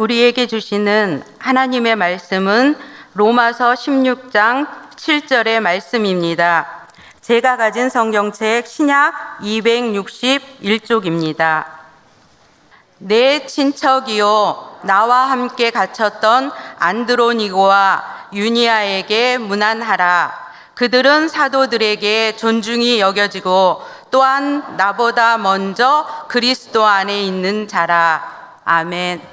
우리에게 주시는 하나님의 말씀은 로마서 16장 7절의 말씀입니다. 제가 가진 성경책 신약 261쪽입니다. 내 친척이요 나와 함께 갇혔던 안드로니고와 유니아에게 문안하라. 그들은 사도들에게 존중이 여겨지고 또한 나보다 먼저 그리스도 안에 있는 자라. 아멘.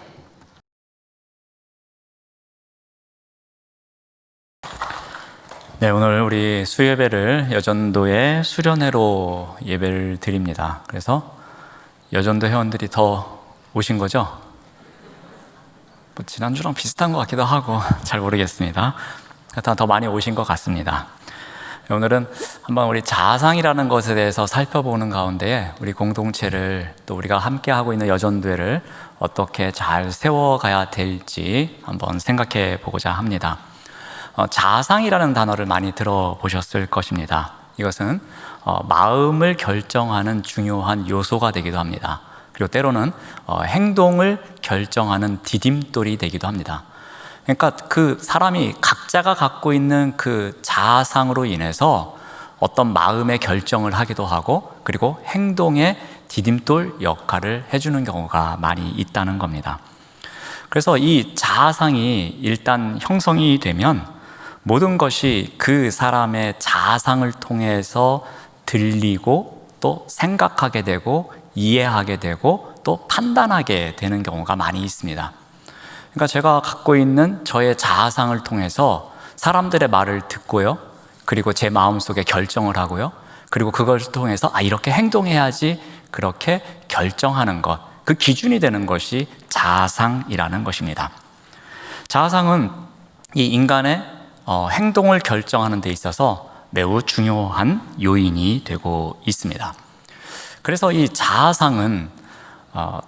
네, 오늘 우리 수예배를 여전도의 수련회로 예배를 드립니다. 그래서 여전도 회원들이 더 오신 거죠? 뭐 지난주랑 비슷한 것 같기도 하고 잘 모르겠습니다. 하여튼 더 많이 오신 것 같습니다. 오늘은 한번 우리 자아상이라는 것에 대해서 살펴보는 가운데 우리 공동체를 또 우리가 함께 하고 있는 여전도회를 어떻게 잘 세워가야 될지 한번 생각해 보고자 합니다. 자아상이라는 단어를 많이 들어보셨을 것입니다. 이것은 마음을 결정하는 중요한 요소가 되기도 합니다. 그리고 때로는 행동을 결정하는 디딤돌이 되기도 합니다. 그러니까 그 사람이 각자가 갖고 있는 그 자아상으로 인해서 어떤 마음의 결정을 하기도 하고 그리고 행동의 디딤돌 역할을 해주는 경우가 많이 있다는 겁니다. 그래서 이 자아상이 일단 형성이 되면 모든 것이 그 사람의 자아상을 통해서 들리고 또 생각하게 되고 이해하게 되고 또 판단하게 되는 경우가 많이 있습니다. 그러니까 제가 갖고 있는 저의 자아상을 통해서 사람들의 말을 듣고요. 그리고 제 마음속에 결정을 하고요. 그리고 그것을 통해서 이렇게 행동해야지 그렇게 결정하는 것, 그 기준이 되는 것이 자아상이라는 것입니다. 자아상은 이 인간의 행동을 결정하는 데 있어서 매우 중요한 요인이 되고 있습니다. 그래서 이 자아상은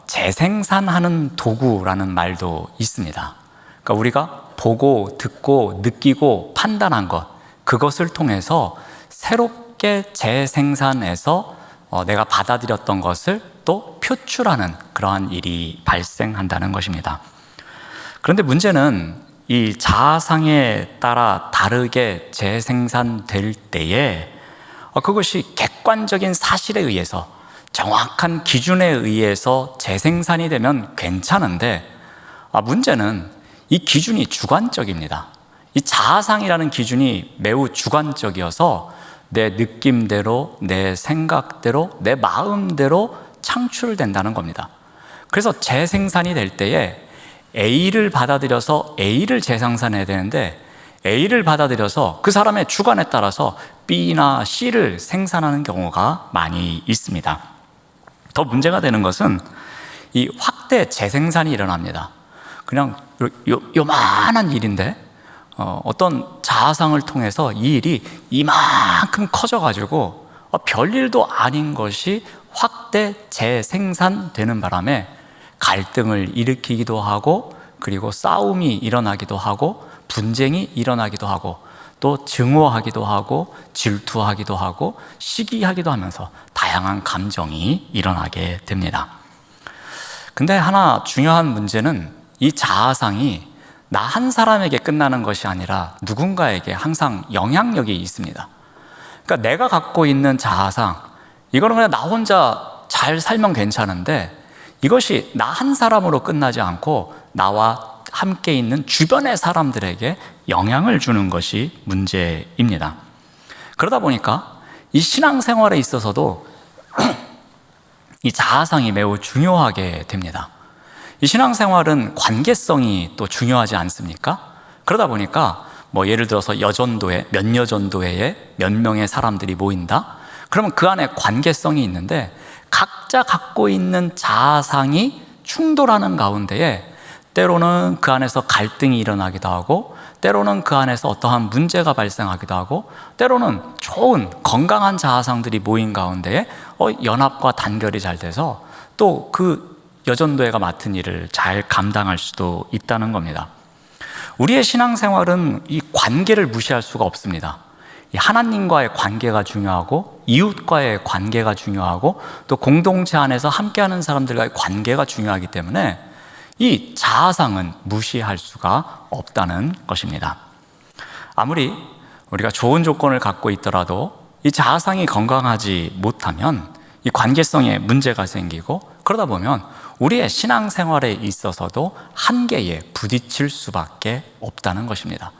재생산하는 도구라는 말도 있습니다. 그러니까 우리가 보고 듣고 느끼고 판단한 것, 그것을 통해서 새롭게 재생산해서 내가 받아들였던 것을 또 표출하는 그러한 일이 발생한다는 것입니다. 그런데 문제는 이 자아상에 따라 다르게 재생산될 때에 그것이 객관적인 사실에 의해서 정확한 기준에 의해서 재생산이 되면 괜찮은데 문제는 이 기준이 주관적입니다. 이 자아상이라는 기준이 매우 주관적이어서 내 느낌대로, 내 생각대로, 내 마음대로 창출된다는 겁니다. 그래서 재생산이 될 때에 A를 받아들여서 A를 재생산해야 되는데 A를 받아들여서 그 사람의 주관에 따라서 B나 C를 생산하는 경우가 많이 있습니다. 더 문제가 되는 것은 이 확대 재생산이 일어납니다. 그냥 요만한 일인데 어떤 자아상을 통해서 이 일이 이만큼 커져가지고 별일도 아닌 것이 확대 재생산되는 바람에 갈등을 일으키기도 하고 그리고 싸움이 일어나기도 하고 분쟁이 일어나기도 하고 또 증오하기도 하고 질투하기도 하고 시기하기도 하면서 다양한 감정이 일어나게 됩니다. 근데 하나 중요한 문제는 이 자아상이 나 한 사람에게 끝나는 것이 아니라 누군가에게 항상 영향력이 있습니다. 그러니까 내가 갖고 있는 자아상, 이거는 그냥 나 혼자 잘 살면 괜찮은데 이것이 나 한 사람으로 끝나지 않고 나와 함께 있는 주변의 사람들에게 영향을 주는 것이 문제입니다. 그러다 보니까 이 신앙생활에 있어서도 이 자아상이 매우 중요하게 됩니다. 이 신앙생활은 관계성이 또 중요하지 않습니까? 그러다 보니까 예를 들어서 여전도회, 몇 여전도회에 몇 명의 사람들이 모인다? 그러면 그 안에 관계성이 있는데 각자 갖고 있는 자아상이 충돌하는 가운데에 때로는 그 안에서 갈등이 일어나기도 하고 때로는 그 안에서 어떠한 문제가 발생하기도 하고 때로는 좋은 건강한 자아상들이 모인 가운데에 연합과 단결이 잘 돼서 또 그 여전도회가 맡은 일을 잘 감당할 수도 있다는 겁니다. 우리의 신앙생활은 이 관계를 무시할 수가 없습니다. 하나님과의 관계가 중요하고 이웃과의 관계가 중요하고 또 공동체 안에서 함께하는 사람들과의 관계가 중요하기 때문에 이 자아상은 무시할 수가 없다는 것입니다. 아무리 우리가 좋은 조건을 갖고 있더라도 이 자아상이 건강하지 못하면 이 관계성에 문제가 생기고, 그러다 보면 우리의 신앙생활에 있어서도 한계에 부딪힐 수밖에 없다는 것입니다.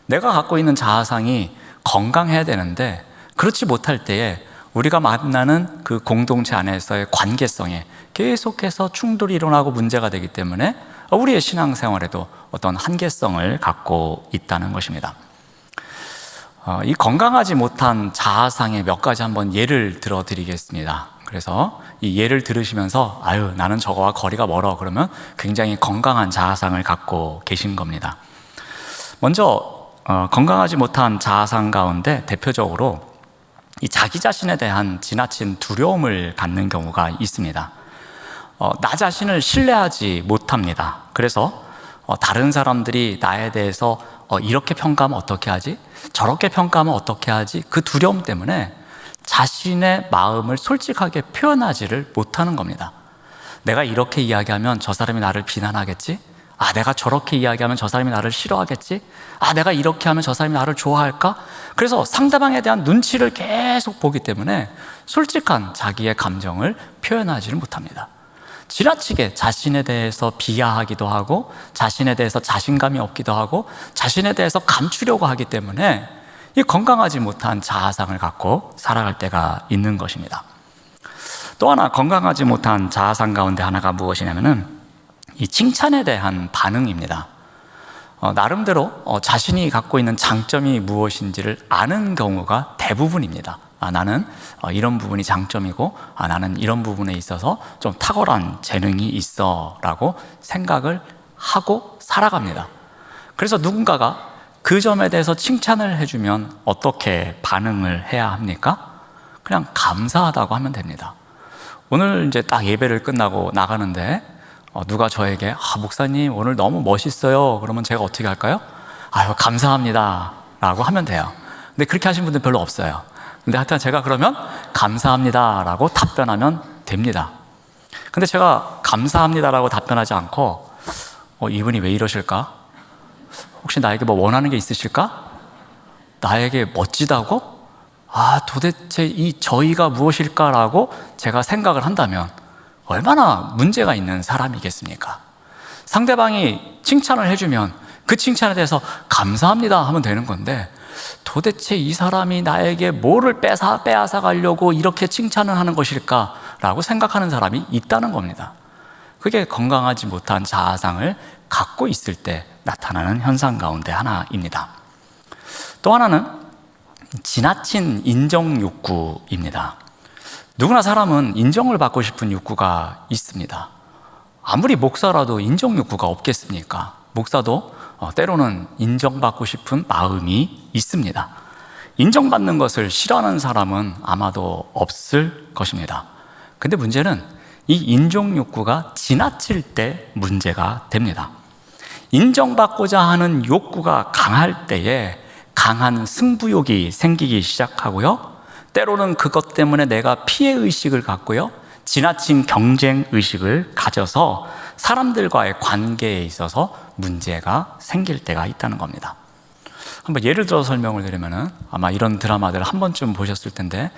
내가 갖고 있는 자아상이 건강해야 되는데 그렇지 못할 때에 우리가 만나는 그 공동체 안에서의 관계성에 계속해서 충돌이 일어나고 문제가 되기 때문에 우리의 신앙생활에도 어떤 한계성을 갖고 있다는 것입니다. 이 건강하지 못한 자아상의 몇 가지 한번 예를 들어 드리겠습니다. 그래서 이 예를 들으시면서 아유, 나는 저거와 거리가 멀어, 그러면 굉장히 건강한 자아상을 갖고 계신 겁니다. 먼저 건강하지 못한 자아상 가운데 대표적으로 이 자기 자신에 대한 지나친 두려움을 갖는 경우가 있습니다. 나 자신을 신뢰하지 못합니다. 그래서 다른 사람들이 나에 대해서 이렇게 평가하면 어떻게 하지? 저렇게 평가하면 어떻게 하지? 그 두려움 때문에 자신의 마음을 솔직하게 표현하지를 못하는 겁니다. 내가 이렇게 이야기하면 저 사람이 나를 비난하겠지? 아, 내가 저렇게 이야기하면 저 사람이 나를 싫어하겠지? 아, 내가 이렇게 하면 저 사람이 나를 좋아할까? 그래서 상대방에 대한 눈치를 계속 보기 때문에 솔직한 자기의 감정을 표현하지를 못합니다. 지나치게 자신에 대해서 비하하기도 하고, 자신에 대해서 자신감이 없기도 하고, 자신에 대해서 감추려고 하기 때문에 이 건강하지 못한 자아상을 갖고 살아갈 때가 있는 것입니다. 또 하나 건강하지 못한 자아상 가운데 하나가 무엇이냐면은 이 칭찬에 대한 반응입니다. 나름대로 자신이 갖고 있는 장점이 무엇인지를 아는 경우가 대부분입니다. 나는 이런 부분이 장점이고, 나는 이런 부분에 있어서 좀 탁월한 재능이 있어 라고 생각을 하고 살아갑니다. 그래서 누군가가 그 점에 대해서 칭찬을 해주면 어떻게 반응을 해야 합니까? 그냥 감사하다고 하면 됩니다. 오늘 이제 딱 예배를 끝나고 나가는데 누가 저에게 목사님 오늘 너무 멋있어요, 그러면 제가 어떻게 할까요? 아유, 감사합니다 라고 하면 돼요. 근데 그렇게 하신 분들 별로 없어요. 근데 하여튼 제가 그러면 감사합니다 라고 답변하면 됩니다. 근데 제가 감사합니다 라고 답변하지 않고 이분이 왜 이러실까? 혹시 나에게 뭐 원하는 게 있으실까? 나에게 멋지다고? 도대체 이 저희가 무엇일까라고 제가 생각을 한다면 얼마나 문제가 있는 사람이겠습니까? 상대방이 칭찬을 해주면 그 칭찬에 대해서 감사합니다 하면 되는 건데, 도대체 이 사람이 나에게 뭐를 빼앗아 가려고 이렇게 칭찬을 하는 것일까라고 생각하는 사람이 있다는 겁니다. 그게 건강하지 못한 자아상을 갖고 있을 때 나타나는 현상 가운데 하나입니다. 또 하나는 지나친 인정 욕구입니다. 누구나 사람은 인정을 받고 싶은 욕구가 있습니다. 아무리 목사라도 인정 욕구가 없겠습니까? 목사도 때로는 인정받고 싶은 마음이 있습니다. 인정받는 것을 싫어하는 사람은 아마도 없을 것입니다. 근데 문제는 이 인정 욕구가 지나칠 때 문제가 됩니다. 인정받고자 하는 욕구가 강할 때에 강한 승부욕이 생기기 시작하고요, 때로는 그것 때문에 내가 피해의식을 갖고요, 지나친 경쟁의식을 가져서 사람들과의 관계에 있어서 문제가 생길 때가 있다는 겁니다. 한번 예를 들어 설명을 드리면은 아마 이런 드라마들 한 번쯤 보셨을 텐데,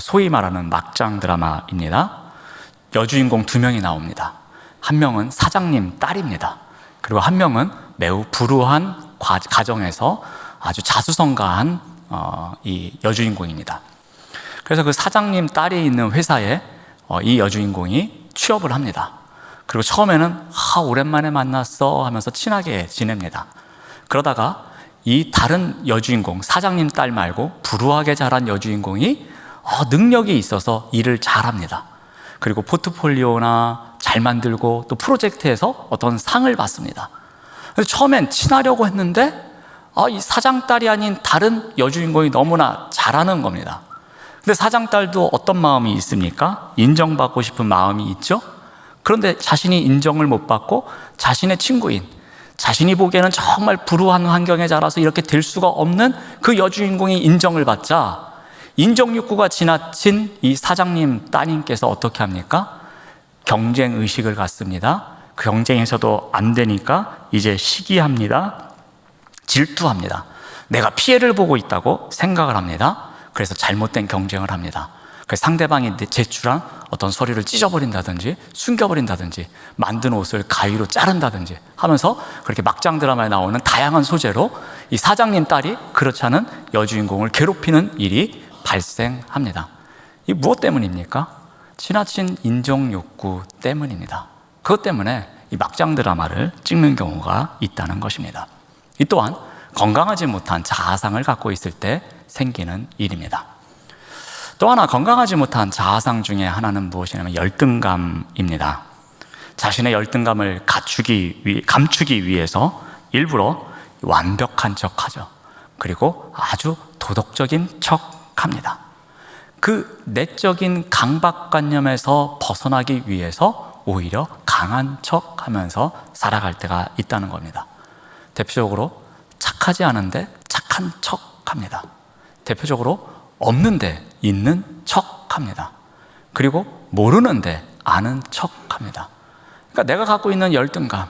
소위 말하는 막장 드라마입니다. 여주인공 2명이 나옵니다. 한 명은 사장님 딸입니다. 그리고 한 명은 매우 불우한 가정에서 아주 자수성가한 이 여주인공입니다. 그래서 그 사장님 딸이 있는 회사에 이 여주인공이 취업을 합니다. 그리고 처음에는 오랜만에 만났어 하면서 친하게 지냅니다. 그러다가 이 다른 여주인공, 사장님 딸 말고 불우하게 자란 여주인공이 능력이 있어서 일을 잘합니다. 그리고 포트폴리오나 잘 만들고 또 프로젝트에서 어떤 상을 받습니다. 그래서 처음엔 친하려고 했는데 이 사장 딸이 아닌 다른 여주인공이 너무나 잘하는 겁니다. 근데 사장 딸도 어떤 마음이 있습니까? 인정받고 싶은 마음이 있죠? 그런데 자신이 인정을 못 받고 자신의 친구인, 자신이 보기에는 정말 불우한 환경에 자라서 이렇게 될 수가 없는 그 여주인공이 인정을 받자 인정 욕구가 지나친 이 사장님 따님께서 어떻게 합니까? 경쟁 의식을 갖습니다. 그 경쟁에서도 안 되니까 이제 시기합니다. 질투합니다. 내가 피해를 보고 있다고 생각을 합니다. 그래서 잘못된 경쟁을 합니다. 그래서 상대방이 제출한 어떤 서류를 찢어버린다든지 숨겨버린다든지 만든 옷을 가위로 자른다든지 하면서 그렇게 막장 드라마에 나오는 다양한 소재로 이 사장님 딸이 그렇지 않은 여주인공을 괴롭히는 일이 발생합니다. 이 무엇 때문입니까? 지나친 인정 욕구 때문입니다. 그것 때문에 이 막장 드라마를 찍는 경우가 있다는 것입니다. 이 또한 건강하지 못한 자아상을 갖고 있을 때 생기는 일입니다. 또 하나 건강하지 못한 자아상 중에 하나는 무엇이냐면 열등감입니다. 자신의 열등감을 감추기 위해서 일부러 완벽한 척하죠. 그리고 아주 도덕적인 척합니다. 그 내적인 강박관념에서 벗어나기 위해서 오히려 강한 척하면서 살아갈 때가 있다는 겁니다. 대표적으로 착하지 않은데 착한 척합니다. 대표적으로 없는데 있는 척합니다. 그리고 모르는데 아는 척합니다. 그러니까 내가 갖고 있는 열등감,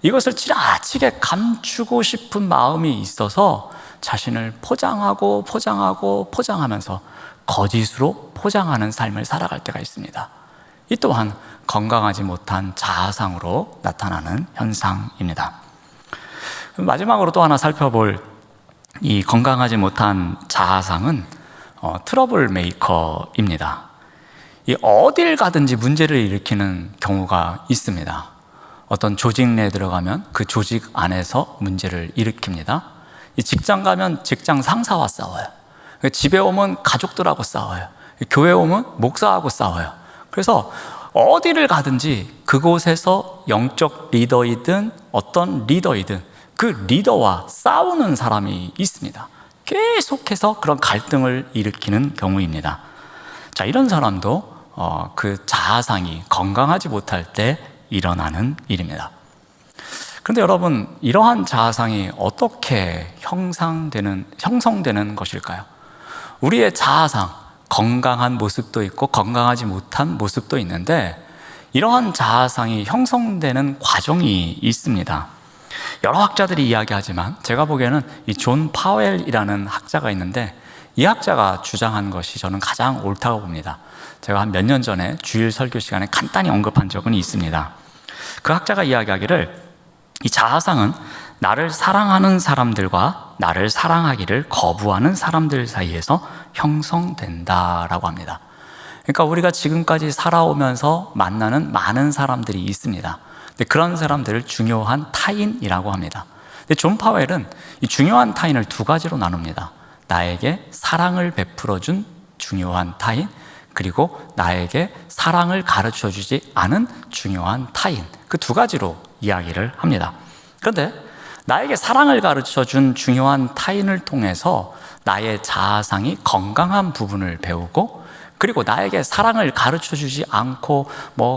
이것을 지나치게 감추고 싶은 마음이 있어서 자신을 포장하면서 거짓으로 포장하는 삶을 살아갈 때가 있습니다. 이 또한 건강하지 못한 자아상으로 나타나는 현상입니다. 마지막으로 또 하나 살펴볼 이 건강하지 못한 자아상은 트러블 메이커입니다. 이 어딜 가든지 문제를 일으키는 경우가 있습니다. 어떤 조직 내에 들어가면 그 조직 안에서 문제를 일으킵니다. 이 직장 가면 직장 상사와 싸워요. 집에 오면 가족들하고 싸워요. 교회 오면 목사하고 싸워요. 그래서 어디를 가든지 그곳에서 영적 리더이든 어떤 리더이든 그 리더와 싸우는 사람이 있습니다. 계속해서 그런 갈등을 일으키는 경우입니다. 자, 이런 사람도 그 자아상이 건강하지 못할 때 일어나는 일입니다. 그런데 여러분, 이러한 자아상이 어떻게 형성되는 것일까요? 우리의 자아상, 건강한 모습도 있고 건강하지 못한 모습도 있는데 이러한 자아상이 형성되는 과정이 있습니다. 여러 학자들이 이야기하지만 제가 보기에는 이 존 파웰이라는 학자가 있는데 이 학자가 주장한 것이 저는 가장 옳다고 봅니다. 제가 한 몇 년 전에 주일 설교 시간에 간단히 언급한 적은 있습니다. 그 학자가 이야기하기를 이 자아상은 나를 사랑하는 사람들과 나를 사랑하기를 거부하는 사람들 사이에서 형성된다라고 합니다. 그러니까 우리가 지금까지 살아오면서 만나는 많은 사람들이 있습니다. 근데 그런 사람들을 중요한 타인이라고 합니다. 근데 존 파웰은 이 중요한 타인을 두 가지로 나눕니다. 나에게 사랑을 베풀어준 중요한 타인, 그리고 나에게 사랑을 가르쳐주지 않은 중요한 타인, 그 두 가지로 이야기를 합니다. 그런데 나에게 사랑을 가르쳐준 중요한 타인을 통해서 나의 자아상이 건강한 부분을 배우고, 그리고 나에게 사랑을 가르쳐주지 않고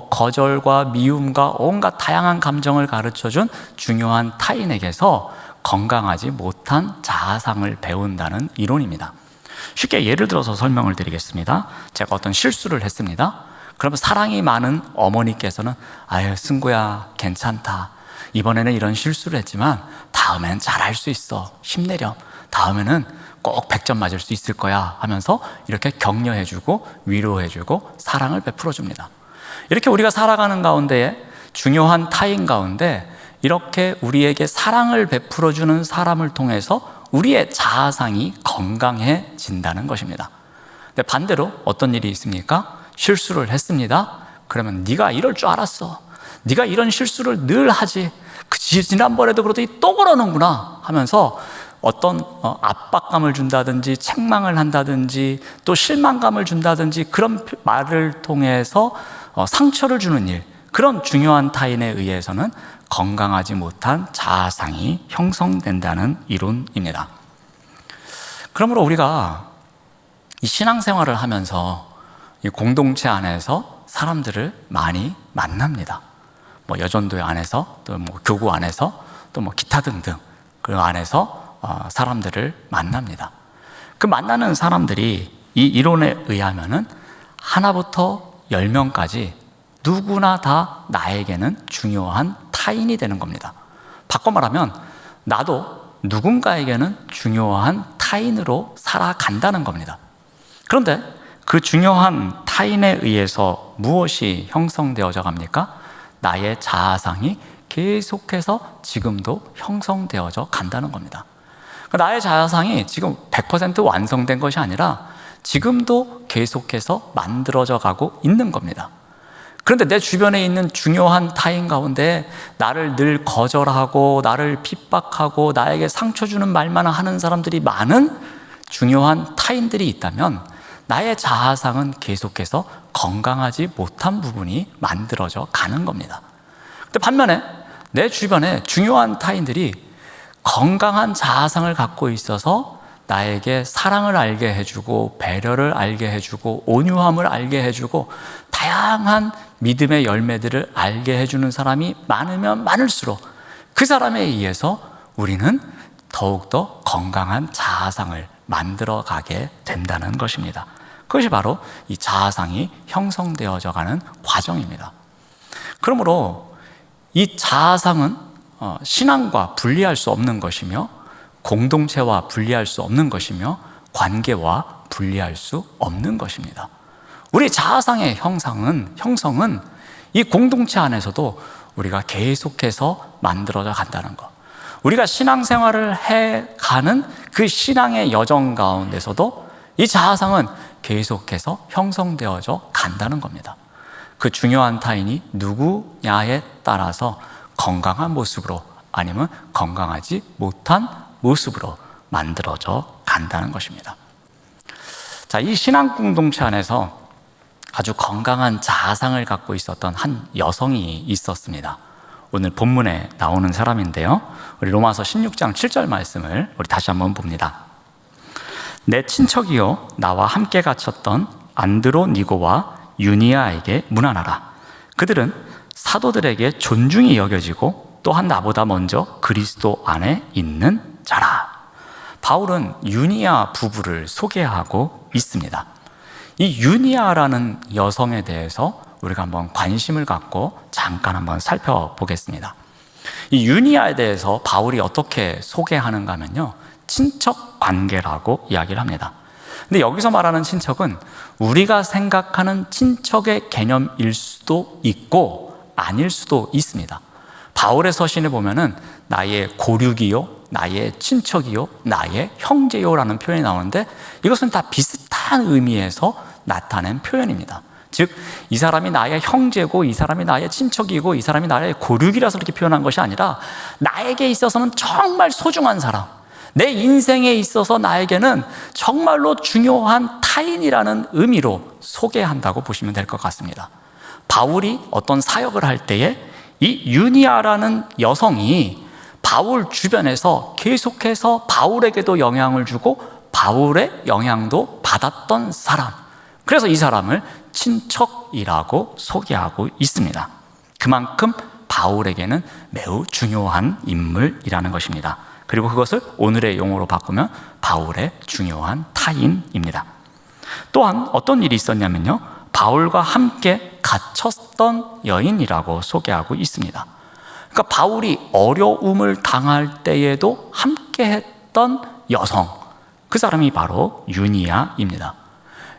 거절과 미움과 온갖 다양한 감정을 가르쳐준 중요한 타인에게서 건강하지 못한 자아상을 배운다는 이론입니다. 쉽게 예를 들어서 설명을 드리겠습니다. 제가 어떤 실수를 했습니다. 그러면 사랑이 많은 어머니께서는 아유 승구야 괜찮다, 이번에는 이런 실수를 했지만 다음엔 잘할 수 있어, 힘내렴, 다음에는 꼭 100점 맞을 수 있을 거야 하면서 이렇게 격려해주고 위로해주고 사랑을 베풀어줍니다. 이렇게 우리가 살아가는 가운데에 중요한 타인 가운데 이렇게 우리에게 사랑을 베풀어주는 사람을 통해서 우리의 자아상이 건강해진다는 것입니다. 근데 반대로 어떤 일이 있습니까? 실수를 했습니다. 그러면 네가 이럴 줄 알았어, 네가 이런 실수를 늘 하지, 지난번에도 그러더니 또 그러는구나 하면서 어떤 압박감을 준다든지 책망을 한다든지 또 실망감을 준다든지 그런 말을 통해서 상처를 주는 일, 그런 중요한 타인에 의해서는 건강하지 못한 자아상이 형성된다는 이론입니다. 그러므로 우리가 이 신앙생활을 하면서 이 공동체 안에서 사람들을 많이 만납니다. 여전도회 안에서 또 교구 안에서 또 기타 등등 그 안에서 사람들을 만납니다. 그 만나는 사람들이 이 이론에 의하면은 하나부터 10명까지 누구나 다 나에게는 중요한 타인이 되는 겁니다. 바꿔 말하면 나도 누군가에게는 중요한 타인으로 살아간다는 겁니다. 그런데 그 중요한 타인에 의해서 무엇이 형성되어져 갑니까? 나의 자아상이 계속해서 지금도 형성되어져 간다는 겁니다. 나의 자아상이 지금 100% 완성된 것이 아니라 지금도 계속해서 만들어져 가고 있는 겁니다. 그런데 내 주변에 있는 중요한 타인 가운데 나를 늘 거절하고 나를 핍박하고 나에게 상처 주는 말만 하는 사람들이 많은 중요한 타인들이 있다면 나의 자아상은 계속해서 건강하지 못한 부분이 만들어져 가는 겁니다. 근데 반면에 내 주변에 중요한 타인들이 건강한 자아상을 갖고 있어서 나에게 사랑을 알게 해주고 배려를 알게 해주고 온유함을 알게 해주고 다양한 믿음의 열매들을 알게 해주는 사람이 많으면 많을수록 그 사람에 의해서 우리는 더욱더 건강한 자아상을 만들어 가게 된다는 것입니다. 그것이 바로 이 자아상이 형성되어져 가는 과정입니다. 그러므로 이 자아상은 신앙과 분리할 수 없는 것이며 공동체와 분리할 수 없는 것이며 관계와 분리할 수 없는 것입니다. 우리 자아상의 형성은 이 공동체 안에서도 우리가 계속해서 만들어져 간다는 것, 우리가 신앙생활을 해가는 그 신앙의 여정 가운데서도 이 자아상은 계속해서 형성되어져 간다는 겁니다. 그 중요한 타인이 누구냐에 따라서 건강한 모습으로 아니면 건강하지 못한 모습으로 만들어져 간다는 것입니다. 자, 이 신앙 공동체 안에서 아주 건강한 자아상을 갖고 있었던 한 여성이 있었습니다. 오늘 본문에 나오는 사람인데요. 우리 로마서 16장 7절 말씀을 우리 다시 한번 봅니다. 내 친척이요 나와 함께 갇혔던 안드로니고와 유니아에게 문안하라. 그들은 사도들에게 존중이 여겨지고 또한 나보다 먼저 그리스도 안에 있는 자라. 바울은 유니아 부부를 소개하고 있습니다. 이 유니아라는 여성에 대해서 우리가 한번 관심을 갖고 잠깐 한번 살펴보겠습니다. 이 유니아에 대해서 바울이 어떻게 소개하는가 하면요, 친척 관계라고 이야기를 합니다. 근데 여기서 말하는 친척은 우리가 생각하는 친척의 개념일 수도 있고 아닐 수도 있습니다. 바울의 서신에 보면은 나의 고륙이요, 나의 친척이요, 나의 형제요라는 표현이 나오는데 이것은 다 비슷한 의미에서 나타낸 표현입니다. 즉, 이 사람이 나의 형제고 이 사람이 나의 친척이고 이 사람이 나의 고륙이라서 이렇게 표현한 것이 아니라 나에게 있어서는 정말 소중한 사람, 내 인생에 있어서 나에게는 정말로 중요한 타인이라는 의미로 소개한다고 보시면 될 것 같습니다. 바울이 어떤 사역을 할 때에 이 유니아라는 여성이 바울 주변에서 계속해서 바울에게도 영향을 주고 바울의 영향도 받았던 사람, 그래서 이 사람을 친척이라고 소개하고 있습니다. 그만큼 바울에게는 매우 중요한 인물이라는 것입니다. 그리고 그것을 오늘의 용어로 바꾸면 바울의 중요한 타인입니다. 또한 어떤 일이 있었냐면요, 바울과 함께 갇혔던 여인이라고 소개하고 있습니다. 그러니까 바울이 어려움을 당할 때에도 함께 했던 여성, 그 사람이 바로 유니아입니다.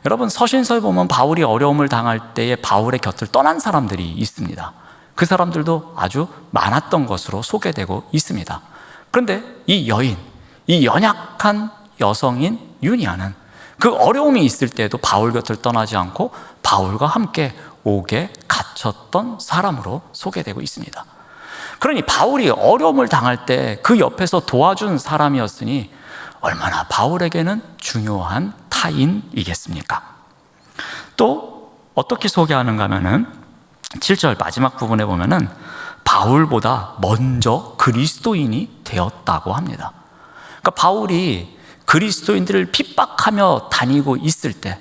여러분, 서신서에 보면 바울이 어려움을 당할 때에 바울의 곁을 떠난 사람들이 있습니다. 그 사람들도 아주 많았던 것으로 소개되고 있습니다. 그런데 이 여인, 이 연약한 여성인 유니아는 그 어려움이 있을 때에도 바울 곁을 떠나지 않고 바울과 함께 옥에 갇혔던 사람으로 소개되고 있습니다. 그러니 바울이 어려움을 당할 때 그 옆에서 도와준 사람이었으니 얼마나 바울에게는 중요한 타인이겠습니까? 또 어떻게 소개하는가 하면은 7절 마지막 부분에 보면은 바울보다 먼저 그리스도인이 되었다고 합니다. 그러니까 바울이 그리스도인들을 핍박하며 다니고 있을 때,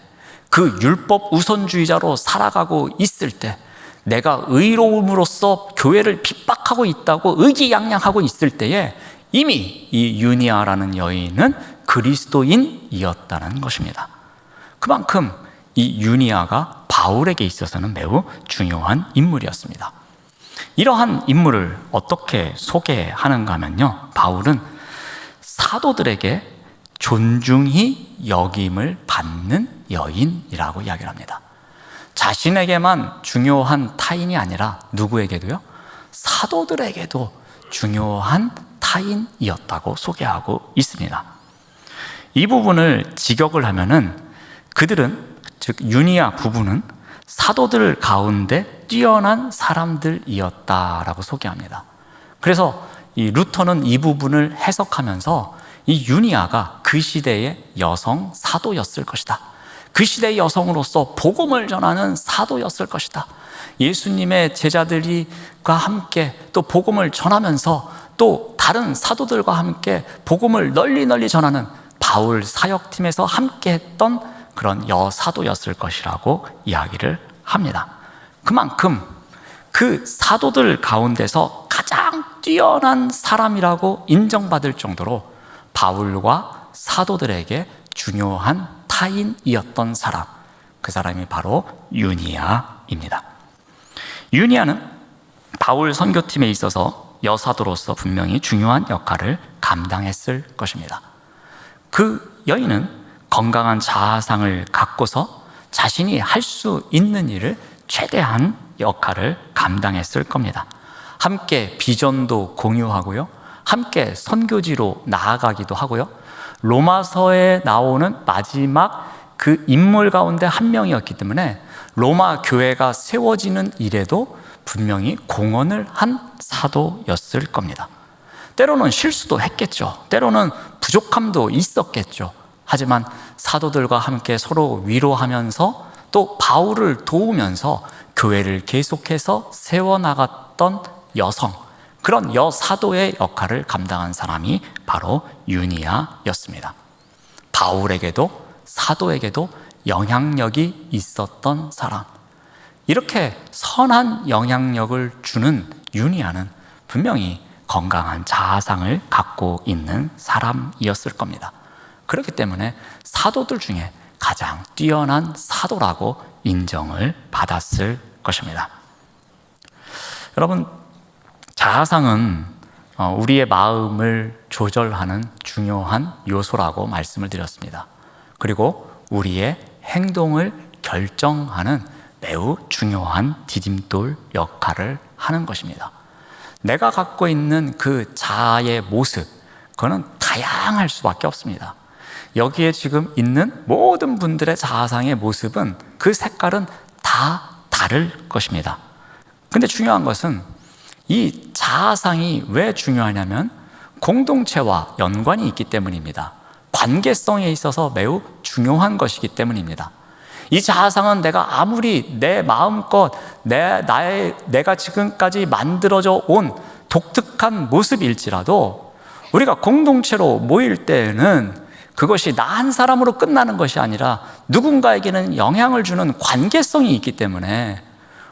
그 율법 우선주의자로 살아가고 있을 때, 내가 의로움으로써 교회를 핍박하고 있다고 의기양양하고 있을 때에 이미 이 유니아라는 여인은 그리스도인이었다는 것입니다. 그만큼 이 유니아가 바울에게 있어서는 매우 중요한 인물이었습니다. 이러한 인물을 어떻게 소개하는가 하면요, 바울은 사도들에게 존중히 여김을 받는 여인이라고 이야기를 합니다. 자신에게만 중요한 타인이 아니라 누구에게도요? 사도들에게도 중요한 타인이었다고 소개하고 있습니다. 이 부분을 직역을 하면은 그들은, 즉 유니아 부부는 사도들 가운데 뛰어난 사람들이었다라고 소개합니다. 그래서 이 루터는 이 부분을 해석하면서 이 유니아가 그 시대의 여성 사도였을 것이다. 그 시대의 여성으로서 복음을 전하는 사도였을 것이다. 예수님의 제자들과 함께 또 복음을 전하면서 또 다른 사도들과 함께 복음을 널리 전하는 바울 사역팀에서 함께 했던 그런 여사도였을 것이라고 이야기를 합니다. 그만큼 그 사도들 가운데서 가장 뛰어난 사람이라고 인정받을 정도로 바울과 사도들에게 중요한 타인이었던 사람, 그 사람이 바로 유니아입니다. 유니아는 바울 선교팀에 있어서 여사도로서 분명히 중요한 역할을 감당했을 것입니다. 그 여인은 건강한 자아상을 갖고서 자신이 할 수 있는 일을 최대한 역할을 감당했을 겁니다. 함께 비전도 공유하고요, 함께 선교지로 나아가기도 하고요, 로마서에 나오는 마지막 그 인물 가운데 한 명이었기 때문에 로마 교회가 세워지는 일에도 분명히 공헌을 한 사도였을 겁니다. 때로는 실수도 했겠죠. 때로는 부족함도 있었겠죠. 하지만 사도들과 함께 서로 위로하면서 또 바울을 도우면서 교회를 계속해서 세워나갔던 여성, 그런 여사도의 역할을 감당한 사람이 바로 유니아였습니다. 바울에게도 사도에게도 영향력이 있었던 사람, 이렇게 선한 영향력을 주는 유니아는 분명히 건강한 자아상을 갖고 있는 사람이었을 겁니다. 그렇기 때문에 사도들 중에 가장 뛰어난 사도라고 인정을 받았을 것입니다. 여러분, 자아상은 우리의 마음을 조절하는 중요한 요소라고 말씀을 드렸습니다. 그리고 우리의 행동을 결정하는 매우 중요한 디딤돌 역할을 하는 것입니다. 내가 갖고 있는 그 자아의 모습, 그거는 다양할 수밖에 없습니다. 여기에 지금 있는 모든 분들의 자아상의 모습은, 그 색깔은 다 다를 것입니다. 근데 중요한 것은 이 자아상이 왜 중요하냐면 공동체와 연관이 있기 때문입니다. 관계성에 있어서 매우 중요한 것이기 때문입니다. 이 자아상은 내가 아무리 내 마음껏 내가 지금까지 만들어져 온 독특한 모습일지라도 우리가 공동체로 모일 때에는 그것이 나 한 사람으로 끝나는 것이 아니라 누군가에게는 영향을 주는 관계성이 있기 때문에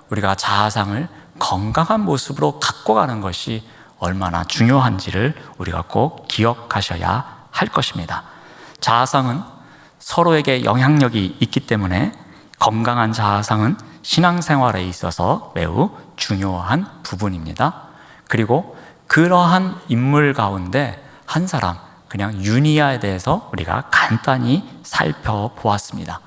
우리가 자아상을 건강한 모습으로 갖고 가는 것이 얼마나 중요한지를 우리가 꼭 기억하셔야 할 것입니다. 자아상은 서로에게 영향력이 있기 때문에 건강한 자아상은 신앙생활에 있어서 매우 중요한 부분입니다. 그리고 그러한 인물 가운데 한 사람, 그냥 유니아에 대해서 우리가 간단히 살펴보았습니다.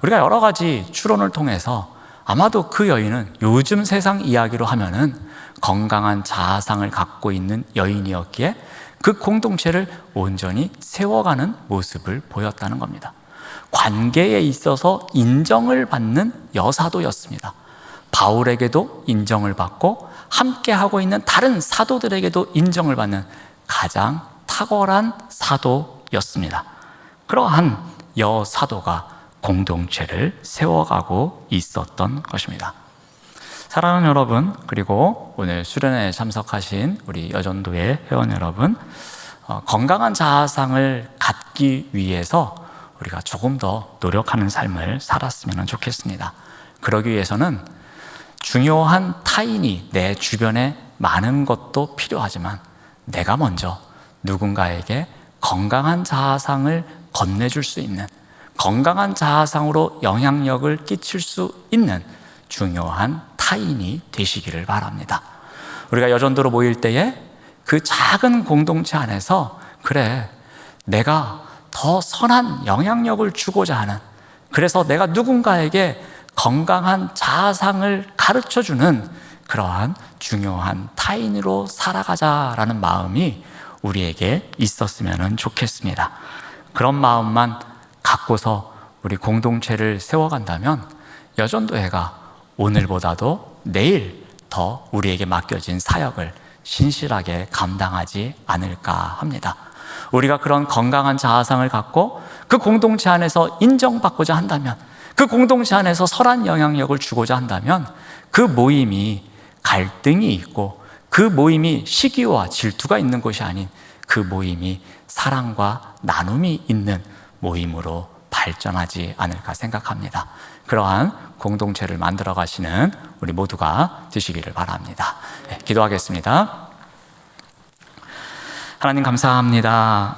우리가 여러 가지 추론을 통해서 아마도 그 여인은 요즘 세상 이야기로 하면은 건강한 자아상을 갖고 있는 여인이었기에 그 공동체를 온전히 세워가는 모습을 보였다는 겁니다. 관계에 있어서 인정을 받는 여사도였습니다. 바울에게도 인정을 받고 함께하고 있는 다른 사도들에게도 인정을 받는 가장 탁월한 사도였습니다. 그러한 여사도가 공동체를 세워가고 있었던 것입니다. 사랑하는 여러분, 그리고 오늘 수련회에 참석하신 우리 여전도의 회원 여러분, 건강한 자아상을 갖기 위해서 우리가 조금 더 노력하는 삶을 살았으면 좋겠습니다. 그러기 위해서는 중요한 타인이 내 주변에 많은 것도 필요하지만 내가 먼저 누군가에게 건강한 자아상을 건네줄 수 있는, 건강한 자아상으로 영향력을 끼칠 수 있는 중요한 타인이 되시기를 바랍니다. 우리가 여전도로 모일 때에 그 작은 공동체 안에서 그래, 내가 더 선한 영향력을 주고자 하는, 그래서 내가 누군가에게 건강한 자아상을 가르쳐주는 그러한 중요한 타인으로 살아가자라는 마음이 우리에게 있었으면 좋겠습니다. 그런 마음만 갖고서 우리 공동체를 세워간다면 여전도회가 오늘보다도 내일 더 우리에게 맡겨진 사역을 신실하게 감당하지 않을까 합니다. 우리가 그런 건강한 자아상을 갖고 그 공동체 안에서 인정받고자 한다면, 그 공동체 안에서 선한 영향력을 주고자 한다면 그 모임이 갈등이 있고 그 모임이 시기와 질투가 있는 것이 아닌 그 모임이 사랑과 나눔이 있는 모임으로 발전하지 않을까 생각합니다. 그러한 공동체를 만들어 가시는 우리 모두가 되시기를 바랍니다. 네, 기도하겠습니다. 하나님 감사합니다.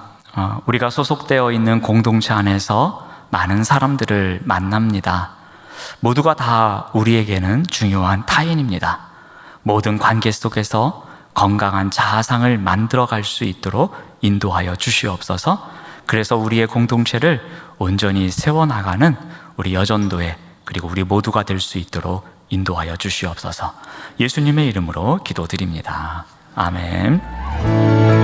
우리가 소속되어 있는 공동체 안에서 많은 사람들을 만납니다. 모두가 다 우리에게는 중요한 타인입니다. 모든 관계 속에서 건강한 자아상을 만들어 갈 수 있도록 인도하여 주시옵소서. 그래서 우리의 공동체를 온전히 세워나가는 우리 여전도회, 그리고 우리 모두가 될 수 있도록 인도하여 주시옵소서. 예수님의 이름으로 기도드립니다. 아멘.